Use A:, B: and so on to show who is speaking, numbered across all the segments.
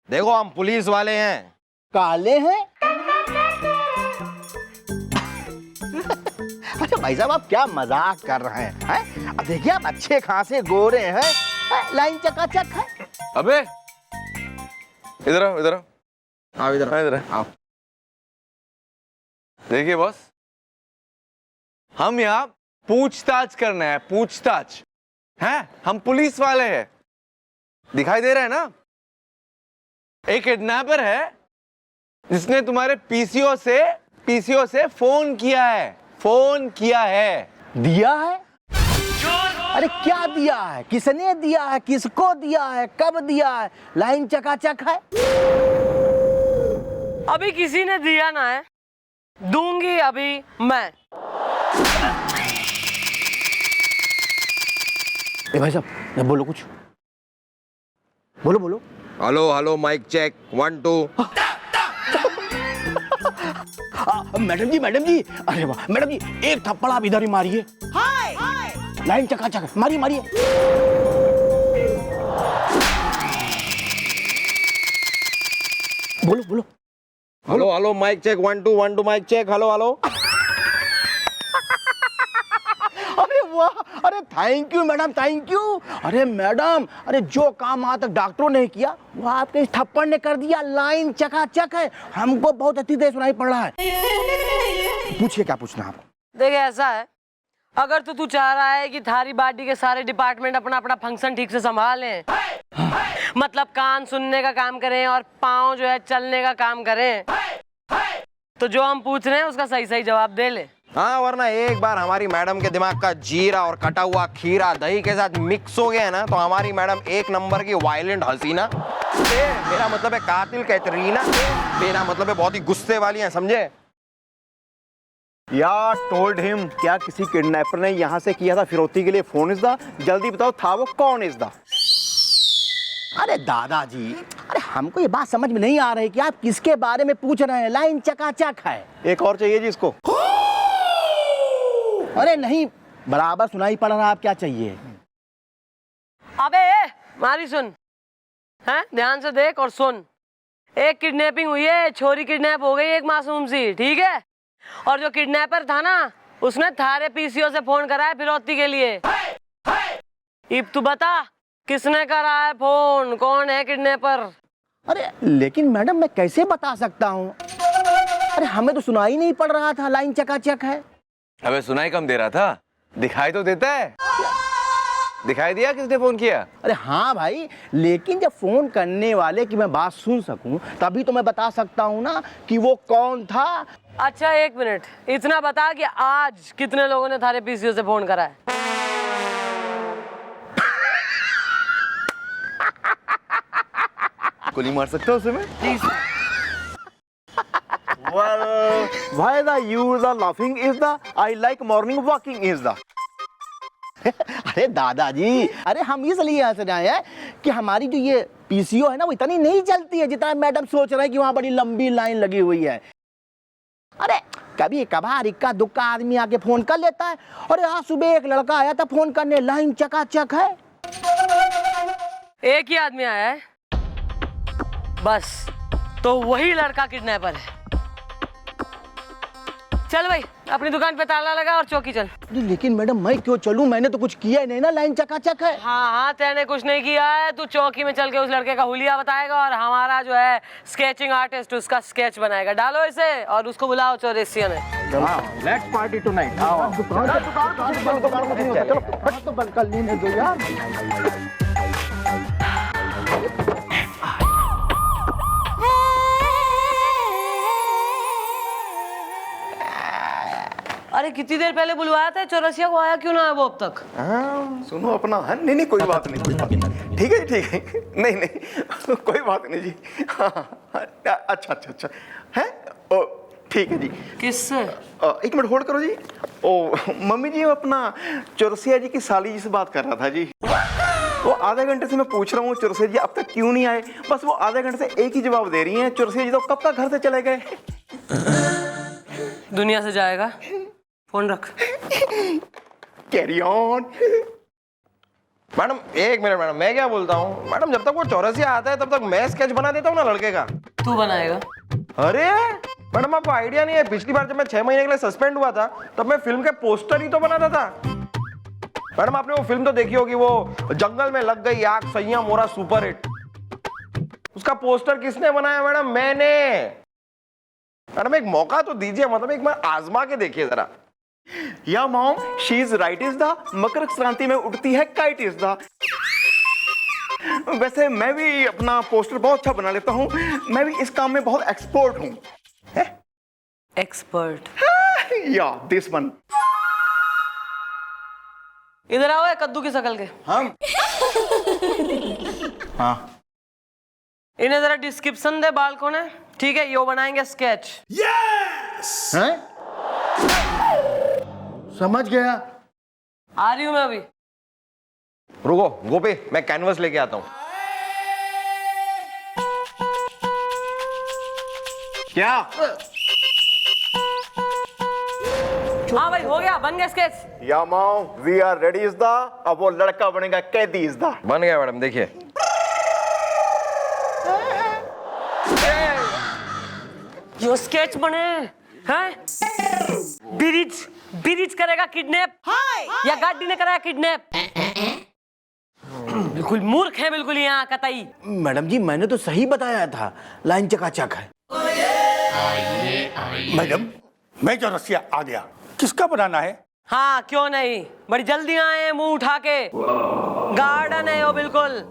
A: देखो हम पुलिस वाले हैं।
B: काले हैं? अच्छा भाई साहब आप क्या मजाक कर रहे हैं? अब देखिए आप अच्छे खासे गोरे हैं, लाइन चकाचक है।
C: अबे इधर आओ, इधर आओ।
A: आओ इधर
C: इधर आओ। देखिए बॉस, हम यहाँ पूछताछ करना है, पूछताछ हैं। हम पुलिस वाले हैं, दिखाई दे रहा है ना? एक किडनैपर है जिसने तुम्हारे पीसीओ से फोन किया है, फोन किया है।
B: दिया है? अरे क्या दिया है? किसने दिया है? किसको दिया है? कब दिया है? लाइन चकाचक है।
D: अभी किसी ने दिया ना है, दूंगी अभी मैं।
B: ए भाई साहब बोलो कुछ, बोलो बोलो।
A: Hello hello mic check 1 2।
B: Madam ji, अरे वाह मैडम जी, एक थप्पड़ आप इधर ही मारिए। लाइन चकाचक, मारिए मारिए। बोलो बोलो।
A: Hello hello mic check 1 2 1 2 mike check. Hello hello.
B: अरे वाह, अरे thank you madam, thank you. अरे मैडम, अरे जो काम आज तक डॉक्टरों ने किया वो आपके इस थप्पड़ ने कर दिया। लाइन चकाचक है, हमको बहुत अच्छी तरह सुनाई पड़ रहा है। पूछिए क्या पूछना है आपको।
D: देख ऐसा है, अगर तो तू चाह रहा है कि थारी बाडी के सारे डिपार्टमेंट अपना अपना फंक्शन ठीक से संभालें, मतलब कान सुनने का काम करें और पाँव जो है चलने का काम करें, तो जो हम पूछ रहे हैं उसका सही सही जवाब दे ले।
A: हाँ, वरना एक बार हमारी मैडम के दिमाग का जीरा और कटा हुआ खीरा दही के साथ मिक्स हो गया ना, तो हमारी मैडम एक नंबर की वायलेंट हसीना, मेरा मतलब है कातिल कैटरीना, मेरा मतलब है बहुत ही गुस्से वाली है, समझे?
E: या टोल्ड हिम, क्या किसी किडनैपर ने यहाँ से किया था फिरौती के लिए फोन इस दा? जल्दी बताओ था वो कौन इस दा?
B: अरे दादाजी, अरे हमको ये बात समझ में नहीं आ रही कि आप किसके बारे में पूछ रहे हैं। लाइन चकाचक है।
E: एक और चाहिए जी इसको।
B: अरे नहीं, बराबर सुनाई पड़ रहा, आप क्या चाहिए?
D: अबे मारी सुन, हैं ध्यान से देख और सुन। एक किडनैपिंग हुई है, छोरी किडनैप हो गई एक मासूम सी, ठीक है? और जो किडनैपर था ना, उसने थारे पीसीओ से फोन करा है फिरौती के लिए। अब तू बता किसने करा है फोन, कौन है किडनैपर?
B: अरे लेकिन मैडम मैं कैसे बता सकता हूँ? अरे हमें तो सुनाई नहीं पड़ रहा था, लाइन चकाचक है।
C: अबे सुनाई कम दे रहा था, दिखाई तो देता है। दिखाई दिया किसने फोन किया?
B: अरे हाँ भाई, लेकिन जब फोन करने वाले की मैं बात सुन सकूं तभी तो मैं बता सकता हूँ ना कि वो कौन था।
D: अच्छा एक मिनट, इतना बता कि आज कितने लोगों ने थारे पीसीओ से फोन करा है?
E: गोली मार सकता हूँ उसे मैं? Well, why the you the laughing is the I like morning walking is the?
B: अरे दादाजी, अरे हम इसलिए हंस रहे हैं कि हमारी जो ये पीसीओ है ना वो इतनी नहीं चलती है जितना मैडम सोच रहे हैं कि वहाँ बड़ी लंबी लाइन लगी हुई है। अरे कभी कभार इक्का दुक्का आदमी आके फोन कर लेता है। अरे आज सुबह एक लड़का आया था फोन करने, लाइन चकाचक है।
D: एक ही आदमी आया है बस, तो वही लड़का किडनैपर है। चल भाई अपनी दुकान पे ताला लगा और चौकी चल।
B: लेकिन मैडम मैं क्यों चलूं? मैंने तो कुछ किया ही नहीं ना, लाइन चकाचक है।
D: हाँ तेने कुछ नहीं किया है, तू चौकी में चल के उस लड़के का हुलिया बताएगा और हमारा जो है स्केचिंग आर्टिस्ट उसका स्केच बनाएगा। डालो इसे और उसको बुलाओ चौरसिया में।
E: Let's party tonight.
B: तो बंद कर लेने दो यार।
D: अरे कितनी देर पहले बुलवाया था, चौरसिया को आया क्यों ना है वो अब तक?
E: हाँ सुनो अपना, हाँ नहीं कोई बात नहीं, कोई बात नहीं, ठीक है ठीक है, नहीं कोई बात नहीं जी। हाँ अच्छा है, ओ ठीक है जी।
D: किससे?
E: एक मिनट होल्ड करो जी। ओ मम्मी जी, अपना चौरसिया जी की साली जी से बात कर रहा था जी। वो आधे घंटे से मैं पूछ रहा हूँ चौरसिया जी अब तक क्यों नहीं आए, बस वो आधे घंटे से एक ही जवाब दे रही हैं, चौरसिया जी तो कब तक घर से चले गए।
D: दुनिया से जाएगा, फोन रख।
E: Carry on.
A: मैडम एक मिनट मैडम, मैं क्या बोलता हूँ मैडम, जब तक वो चौरसिया आता है तब तक मैं स्केच बना देता हूँ ना लड़के का।
D: तू बनाएगा?
A: अरे मैडम आपको आइडिया नहीं है, पिछली बार जब मैं 6 महीने के लिए सस्पेंड हुआ था तब मैं फिल्म के पोस्टर ही तो बनाता था। मैडम आपने वो फिल्म तो देखी होगी, वो जंगल में लग गई आग सैया मोरा सुपर हिट, उसका पोस्टर किसने बनाया मैडम? मैंने। मैडम एक मौका तो दीजिए, मतलब एक बार आजमा के देखिए जरा।
E: या mom, she is right is the Makar Sankranti में उड़ती है काइट इज द। वैसे मैं भी अपना पोस्टर बहुत अच्छा बना लेता हूँ, मैं भी इस काम में बहुत एक्सपर्ट हूँ।
D: एक्सपर्ट?
E: या दिस वन।
D: इधर आओ, कद्दू की शकल के।
B: हम हाँ
D: इन्हें जरा डिस्क्रिप्शन दे बाल कौन है, ठीक है? यो बनाएंगे स्केच।
B: हैं? समझ गया।
D: आ रही हूं मैं अभी।
A: रुको गोपी, मैं कैनवस लेके आता हूँ।
E: क्या?
D: हाँ भाई, हो गया, बन गया स्केच।
E: या mom, we are ready is the. अब वो लड़का बनेगा कैदी इज द।
A: बन गया मैडम, देखिए।
D: यो स्केच बने हैं? ब्रिज ब्रिज करेगा किडनैप या गाड़ी ने कराया किडनैप? बिल्कुल मूर्ख है, बिल्कुल यहाँ कतई।
B: मैडम जी मैंने तो सही बताया था, लाइन चकाचक है।
F: मैडम, मैं जो रसिया आ गया, किसका बनाना है?
D: हाँ क्यों नहीं, बड़ी जल्दी आए हैं मुंह उठा के। गार्डन है यो बिल्कुल,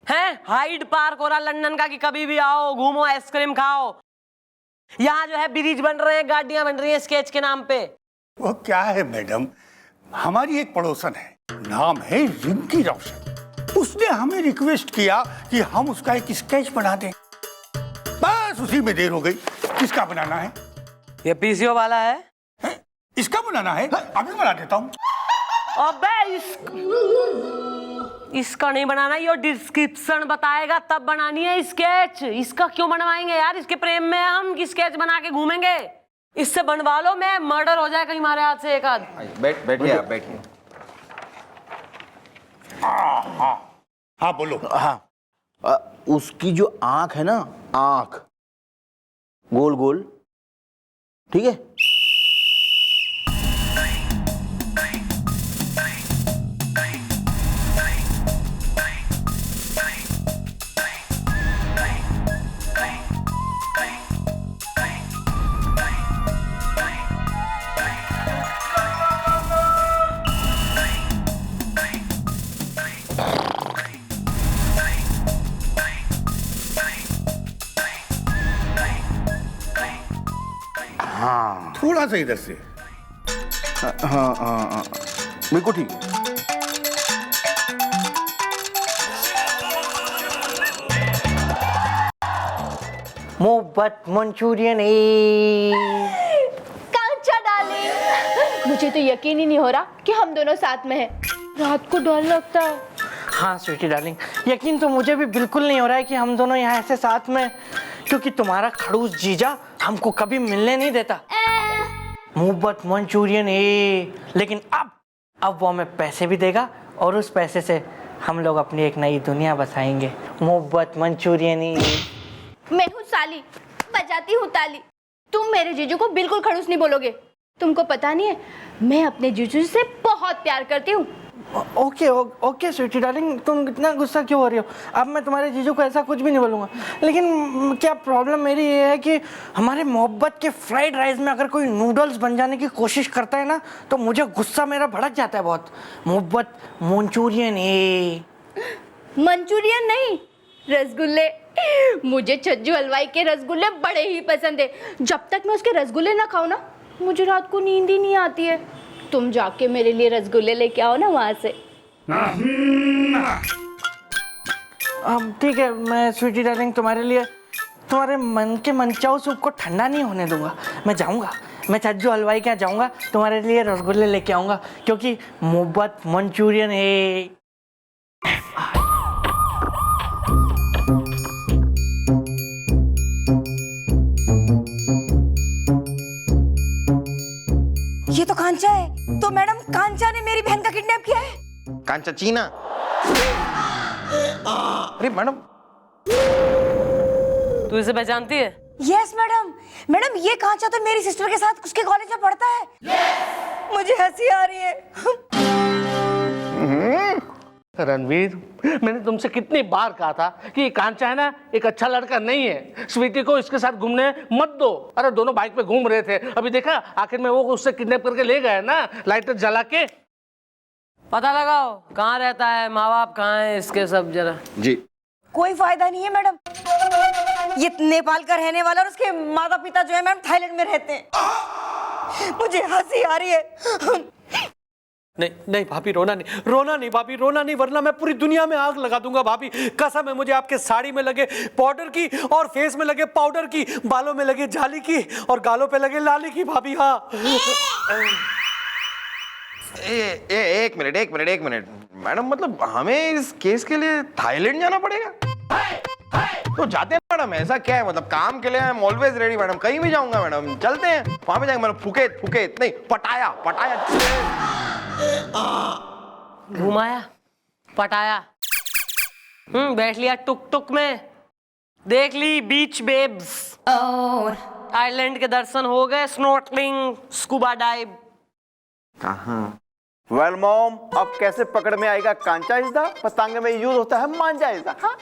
D: है हाइड पार्क हो रहा लंदन का, कि कभी भी आओ घूमो आइसक्रीम खाओ। यहाँ जो है ब्रिज बन रहे हैं, गाड़ियां बन रही हैं स्केच के नाम पे।
F: वो क्या है मैडम, हमारी एक पड़ोसन है, नाम है रिंकी रोशन। उसने हमें रिक्वेस्ट किया कि हम उसका एक स्केच बना दें। बस उसी में देर हो गई। किसका बनाना है?
D: ये पीसीओ वाला है।
F: इसका बनाना है? अभी बना देता हूँ।
D: अबे इसका नहीं बनाना, ये डिस्क्रिप्शन बताएगा तब बनानी है स्केच। इसका क्यों बनवाएंगे यार, इसके प्रेम में हम स्केच बना के घूमेंगे। इससे बनवा लो, मैं मर्डर हो जाए कहीं हमारे हाथ से एक आध।
A: बैठिए आप, बैठिए।
F: हाँ बोलो।
B: हाँ उसकी जो आंख है ना, आंख गोल गोल, ठीक है?
F: थोड़ा सा इधर से।
B: हाँ बिल्कुल ठीक है।
G: मोहब्बत मंचूरियन
H: कांचा डार्लिंग, मुझे तो यकीन ही नहीं हो रहा कि हम दोनों साथ में हैं। रात को डर लगता है।
G: हाँ स्वीटी डार्लिंग, यकीन तो मुझे भी बिल्कुल नहीं हो रहा है कि हम दोनों यहाँ ऐसे साथ में, क्योंकि तुम्हारा खड़ूस जीजा हमको कभी मिलने नहीं देता। मोहब्बत मंचूरियन लेकिन अब वो हमें पैसे भी देगा और उस पैसे से हम लोग अपनी एक नई दुनिया बसाएंगे। मोहब्बत मंचूरियन
H: मैं हूँ साली, बजाती हूँ ताली। तुम मेरे जीजू को बिल्कुल खड़ूस नहीं बोलोगे। तुमको पता नहीं है, मैं अपने जीजू से बहुत प्यार करती हूँ।
G: ओके स्वीटी डार्लिंग, तुम इतना गुस्सा क्यों हो रही हो? अब मैं तुम्हारे जीजू को ऐसा कुछ भी नहीं बोलूँगा। लेकिन क्या प्रॉब्लम मेरी ये है कि हमारे मोहब्बत के फ्राइड राइस में अगर कोई नूडल्स बन जाने की कोशिश करता है ना, तो मुझे गुस्सा मेरा भड़क जाता है बहुत। मोहब्बत मंचूरियन
H: मंचूरियन नहीं, रसगुल्ले। मुझे छज्जू हलवाई के रसगुल्ले बड़े ही पसंद है। जब तक मैं उसके रसगुल्ले ना खाऊं ना, मुझे रात को नींद ही नहीं आती है। तुम जाके मेरे लिए रसगुल्ले लेके आओ ना वहां से।
G: ठीक है, मैं स्वीटी डार्लिंग तुम्हारे लिए तुम्हारे मन के मनचाओ सूप को ठंडा नहीं होने दूंगा। मैं जाऊंगा, मैं छज्जू हलवाई के यहाँ जाऊंगा, तुम्हारे लिए रसगुल्ले लेके आऊंगा, क्योंकि मोहब्बत मंचूरियन
I: ये तो कांचा है। तो मैडम, कांचा ने मेरी बहन का किडनैप किया है।
A: कांचा चीना। अरे मैडम,
D: तू इसे पहचानती है?
I: Yes madam. मैडम ये कांचा तो मेरी सिस्टर के साथ उसके कॉलेज में पढ़ता है। मुझे हंसी आ रही है।
G: रणवीर, मैंने तुमसे कितनी बार कहा था कि ये कांचा है ना, एक अच्छा लड़का नहीं है। स्वीटी को इसके साथ घूमने मत दो। अरे दोनों बाइक पे घूम रहे थे, अभी देखा आखिर में वो उससे किडनैप करके ले गए ना, लाइटर जला के।
D: पता लगाओ कहाँ रहता है, माँ बाप कहाँ है इसके, सब जरा।
A: जी
I: कोई फायदा नहीं है मैडम, ये नेपाल का रहने वाला और उसके माता पिता जो है मैम थाईलैंड में रहते हैं। मुझे हंसी आ रही है।
J: नहीं नहीं भाभी, रोना नहीं भाभी, रोना नहीं, वरना मैं पूरी दुनिया में आग लगा दूंगा भाभी। कसम है मुझे आपके साड़ी में लगे पाउडर की, और फेस में लगे पाउडर की, बालों में लगे जाली की, और गालों पे लगे लाली की भाभी। हाँ
A: एक मिनट मैडम, मतलब हमें इस केस के लिए थाईलैंड जाना पड़ेगा? तो जाते हैं मैडम, ऐसा क्या है, मतलब काम के लिए I am always ready madam, कहीं भी जाऊंगा मैडम, चलते हैं वहां पे जाएंगे मैडम। फुकेत नहीं, पटाया।
D: घुमाया, पटाया, बैठ लिया टुक टुक में, देख ली बीच बेब्स, आइलैंड के दर्शन हो गए, snorkelling, scuba dive.
E: Well mom, अब कैसे पकड़ में आएगा कांचा इज़दा? पतंग में यूज होता है मांझा इज़दा। हाँ?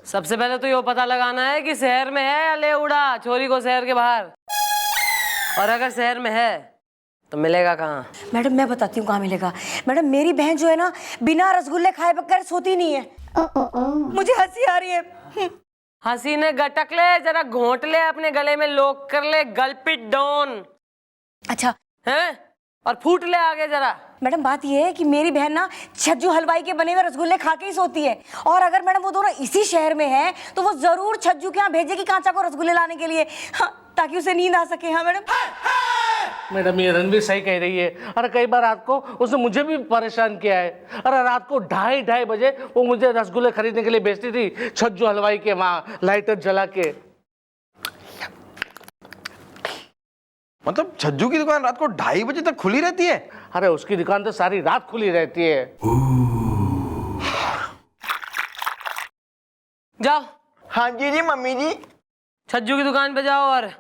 D: सबसे पहले तो ये पता लगाना है कि शहर में है या ले उड़ा छोरी को शहर के बाहर, और अगर शहर में है तो मिलेगा कहाँ?
I: मैडम मैं बताती हूँ कहाँ मिलेगा। मैडम मेरी बहन जो है ना, बिना रसगुल्ले खाए बगैर सोती नहीं है। मुझे हंसी आ रही है।
D: हंसी ने गटक ले, जरा घोंट ले, अपने गले में लोक कर ले, गलपिट डॉन।
I: अच्छा
D: हैं? और फूट ले आगे जरा।
I: मैडम बात ये है कि मेरी बहन ना छज्जू हलवाई के बने हुए रसगुल्ले खा के ही सोती है, और अगर मैडम वो दोनों इसी शहर में हैं तो वो जरूर छज्जू के यहाँ भेजेगी कांचा को रसगुल्ले लाने के लिए। हाँ, ताकि उसे नींद आ सके। हाँ मैडम।
G: मैडम ये रणवीर सही कह रही है। अरे कई बार रात को उसने मुझे भी परेशान किया है। अरे रात को 2:30 बजे वो मुझे रसगुल्ले खरीदने के लिए भेजती थी, छज्जू हलवाई के वहाँ लाइटर जला के।
A: मतलब छज्जू की दुकान रात को 2:30 बजे तक खुली रहती है?
G: अरे उसकी दुकान तो सारी रात खुली रहती है।
D: जाओ।
E: हाँ जी मम्मी जी।
D: छज्जू की दुकान पे जाओ और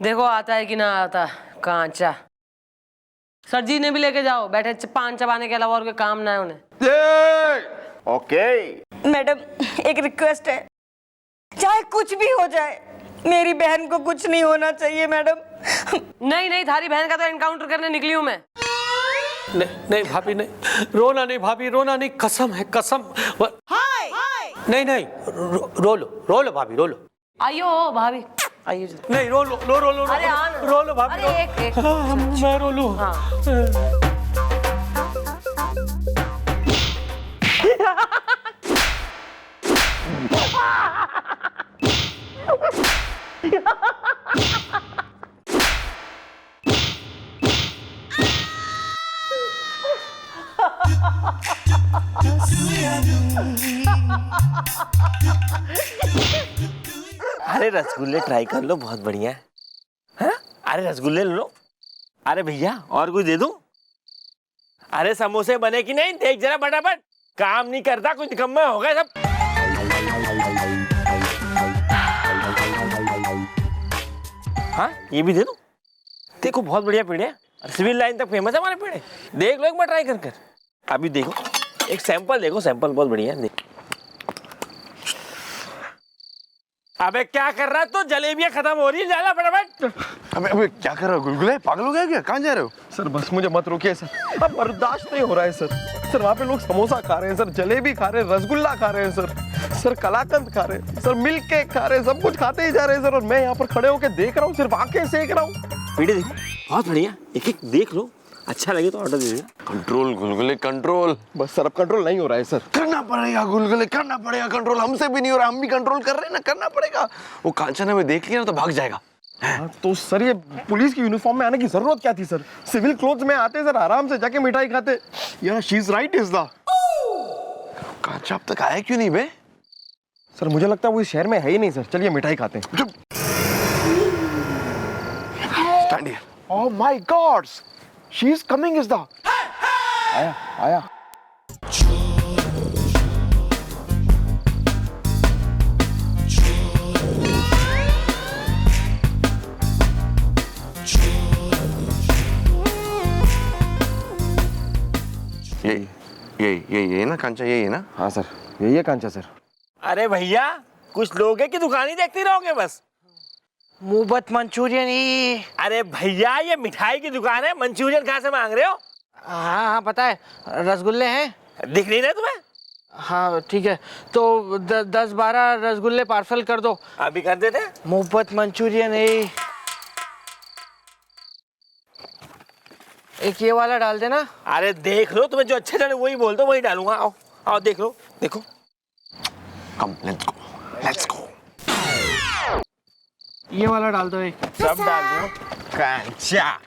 D: देखो आता है कि ना आता कांचा। सर जी ने भी लेके जाओ, बैठे पान चबाने के अलावा और कोई काम ना है उन्हें।
E: ओके
I: मैडम एक रिक्वेस्ट है, चाहे कुछ भी हो जाए मेरी बहन को कुछ नहीं होना चाहिए मैडम।
D: नहीं, थारी बहन का तो एनकाउंटर करने निकली हूं मैं।
J: नहीं भाभी, नहीं रोना नहीं भाभी, रोना नहीं, कसम है कसम। नहीं रो लो भाभी, रो लो।
D: आइयो भाभी, आइयो।
J: नहीं रो लो
D: अरे हाँ ना।
J: रो लो भाभी।
D: अरे एक
J: हाँ, मैं रो लूं।
D: हाँ।
B: अरे रसगुल्ले ट्राई कर लो, बहुत बढ़िया है। हाँ? अरे रसगुल्ले लो। अरे भैया और कुछ दे दूं? अरे समोसे बने कि नहीं, देख जरा फटाफट। काम नहीं करता, कुछ निकम्मे हो गए सब। हाँ ये भी दे दूं? देखो बहुत बढ़िया पेड़ है, सिविल लाइन तक फेमस है हमारे पेड़। देख लो एक बार ट्राई कर। अभी देखो एक सैंपल देखो, सैंपल बहुत बढ़िया है। अबे क्या कर रहा है तो, जलेबियां खत्म हो रही है, जाला फटाफट।
A: अबे क्या कर रहे हो, गुलगुले पागल हो गया क्या? कहाँ जा रहे हो? सर बस मुझे मत रोकिए सर, अब बर्दाश्त नहीं हो रहा है सर। वहाँ पे लोग समोसा खा रहे हैं सर, जलेबी खा रहे हैं, रसगुल्ला खा रहे हैं सर, कलाकंद खा रहे हैं सर, मिल्क केक खा रहे हैं, सब कुछ खाते ही जा रहे हैं सर, और मैं यहाँ पर खड़े होकर देख रहा हूँ, सिर्फ आंखें सेक रहा हूँ।
B: वीडियो देखो बहुत बढ़िया, एक एक देख लो, अच्छा लगे तो ऑर्डर दे देना।
A: कंट्रोल गुलगुले कंट्रोल। बस सर अब कंट्रोल नहीं हो रहा है सर। करना पड़ेगा गुलगुले, करना पड़ेगा कंट्रोल, हमसे भी नहीं हो रहा, हम भी कंट्रोल कर रहे हैं ना, करना पड़ेगा। वो कांचन हमें देख लिया ना तो भाग जाएगा। तो सर ये पुलिस की यूनिफॉर्म में आने की जरूरत क्या थी सर? सिविल क्लोथ्स में आते सर, आराम से जाके मिठाई खाते। यार she is right is the. कांचा अब तक आया क्यों नहीं बे? सर मुझे लगता है वो इस शहर में है ही नहीं सर, चलिए मिठाई खाते हैं। Stand here.
E: Oh my God, she is coming is the. आया
C: यही ना कांचा, यही है ना?
A: हाँ सर, यही है कांचा सर।
K: अरे भैया कुछ लोगे कि दुकान ही देखते रहोगे बस?
G: मोहब्बत मंचूरियन ही।
K: अरे भैया ये मिठाई की दुकान है, मंचूरियन कहाँ से मांग रहे हो?
G: हाँ हाँ पता है, रसगुल्ले हैं।
K: दिख नहीं रहे तुम्हें?
G: हाँ ठीक है, तो 10-12 रसगुल्ले पार्सल कर दो।
K: अभी कर देते हैं।
G: मोहब्बत मंचूरियन है। एक ये वाला डाल देना।
K: अरे देख लो, तुम्हें जो अच्छा लगे वही बोल दो, वही डालूंगा। आओ आओ देख लो, देखो।
C: Come let's go, let's go.
G: ये वाला डाल दो एक।
K: सब डाल दो।
C: कांचा।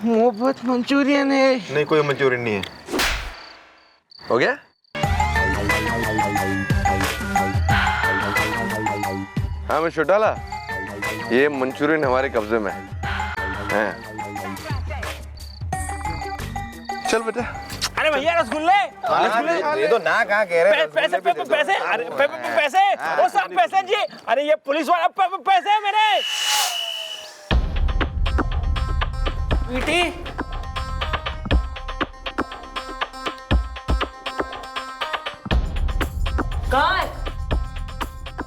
G: मोहब्बत मंचूरियन है।
C: नहीं, कोई मंचूरियन नहीं है। हो गया? हाँ मैं छोटाला, ये मंचूरियन हमारे कब्जे में है। चल बेटा।
K: अरे भैया रसगुल्ले,
A: ये तो ना कहाँ कह रहे हैं,
K: पैसे पैसे, अरे पैसे, वो सब पैसे जी। अरे ये पुलिस वाला पैसे है मेरे।
G: बेटी
D: कहाँ है?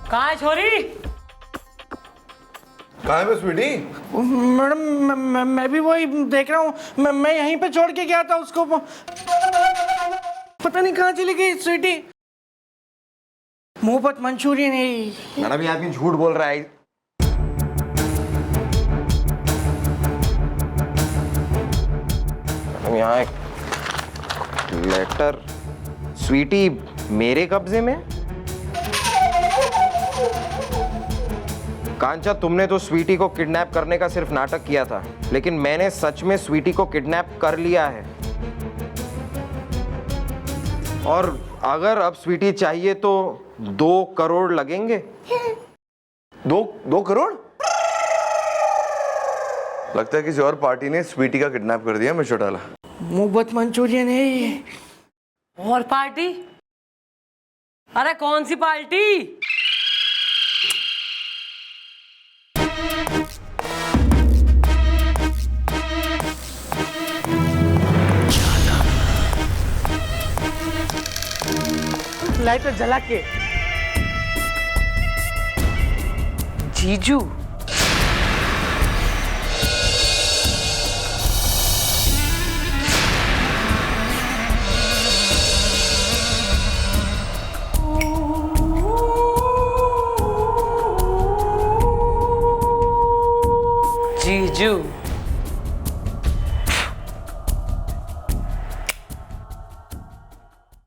D: कहाँ है छोरी?
C: कहाँ है स्वीटी?
G: मैडम मैं भी वही देख रहा हूँ। मैं यहीं पे छोड़ के गया था उसको, पता नहीं कहाँ चली गई स्वीटी। मोहब्बत मंचूरियन है।
A: मैडम ये आदमी झूठ बोल रहा है। मैडम यहाँ एक लेटर, स्वीटी मेरे कब्जे में। कांचा, तुमने तो स्वीटी को किडनैप करने का सिर्फ नाटक किया था, लेकिन मैंने सच में स्वीटी को किडनैप कर लिया है। और अगर अब स्वीटी चाहिए तो 2 करोड़ लगेंगे।
C: 2 करोड़? लगता है किसी और पार्टी ने स्वीटी का किडनैप कर दिया। मैं छोटाला,
G: मोहब्बत मंचूरियन है ये।
D: और पार्टी? अरे कौन सी पार्टी?
G: लाइटर जला के। जीजू
D: जीजू